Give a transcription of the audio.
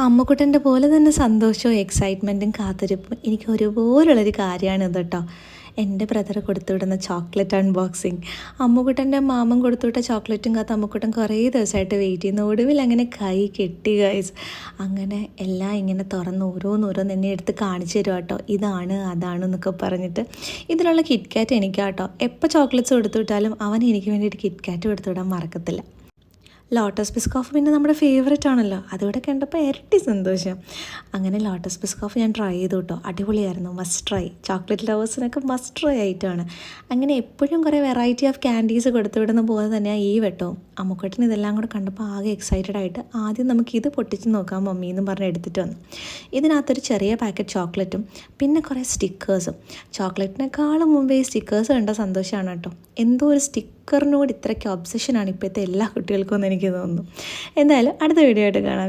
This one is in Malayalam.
അമ്മുക്കുട്ടൻ്റെ പോലെ തന്നെ സന്തോഷവും എക്സൈറ്റ്മെൻറ്റും കാത്തിരിപ്പും എനിക്ക് ഒരുപോലുള്ളൊരു കാര്യമാണിത് കേട്ടോ. എൻ്റെ ബ്രദർ കൊടുത്തുവിടുന്ന ചോക്ലേറ്റ് അൺബോക്സിങ്, അമ്മുക്കുട്ടൻ്റെ മാമൻ കൊടുത്തുവിട്ട ചോക്ലേറ്റും കാത്ത് അമ്മുക്കുട്ടൻ കുറേ ദിവസമായിട്ട് വെയിറ്റ് ചെയ്യുന്നു. ഒടുവിൽ അങ്ങനെ കൈ കെട്ടി ഗൈസ്. അങ്ങനെ എല്ലാം ഇങ്ങനെ തുറന്ന് ഓരോന്നോരോന്ന് എന്നെ എടുത്ത് കാണിച്ചു തരും കേട്ടോ. ഇതാണ് അതാണ് എന്നൊക്കെ പറഞ്ഞിട്ട്. ഇതിലുള്ള കിറ്റ്കാറ്റ് എനിക്കാട്ടോ. എപ്പോൾ ചോക്ലേറ്റ്സ് കൊടുത്തുവിട്ടാലും അവൻ എനിക്ക് വേണ്ടിയിട്ട് കിറ്റ്കാറ്റ് കൊടുത്തുവിടാൻ മറക്കത്തില്ല. ലോട്ടസ് ബിസ്കോഫ് പിന്നെ നമ്മുടെ ഫേവറേറ്റ് ആണല്ലോ, അതുകൂടെ കണ്ടപ്പോൾ ഇരട്ടി സന്തോഷം. അങ്ങനെ ലോട്ടസ് ബിസ്കോഫ് ഞാൻ ട്രൈ ചെയ്തു കേട്ടോ. അടിപൊളിയായിരുന്നു, മസ്റ്റ് ട്രൈ. ചോക്ലേറ്റ് ലവേഴ്സിനൊക്കെ മസ്റ്റ് ട്രൈ ആയിട്ടാണ്. അങ്ങനെ എപ്പോഴും കുറേ വെറൈറ്റി ഓഫ് ക്യാൻഡീസ് കൊടുത്തുവിടുന്ന പോലെ തന്നെയാണ് ഈ വട്ടവും. അമ്മുക്കുട്ടൻ ഇതെല്ലാം കൂടെ കണ്ടപ്പോൾ ആകെ എക്സൈറ്റഡ് ആയിട്ട് ആദ്യം നമുക്കിത് പൊട്ടിച്ച് നോക്കാം മമ്മി എന്ന് പറഞ്ഞ് എടുത്തിട്ട് വന്നു. ഇതിനകത്തൊരു ചെറിയ പാക്കറ്റ് ചോക്ലേറ്റും പിന്നെ കുറേ സ്റ്റിക്കേഴ്സും. ചോക്ലേറ്റിനേക്കാളും മുമ്പേ ഈ സ്റ്റിക്കേഴ്സ് കണ്ട സന്തോഷമാണ് കേട്ടോ. എന്തോ ഒരു സ്റ്റിക്കറിനോട് ഇത്രയ്ക്ക് ഒബ്സഷനാണ് ഇപ്പോഴത്തെ എല്ലാ കുട്ടികൾക്കും എന്ന് എനിക്ക് തോന്നുന്നു. എന്തായാലും അടുത്ത വീഡിയോ ആയിട്ട് കാണാം.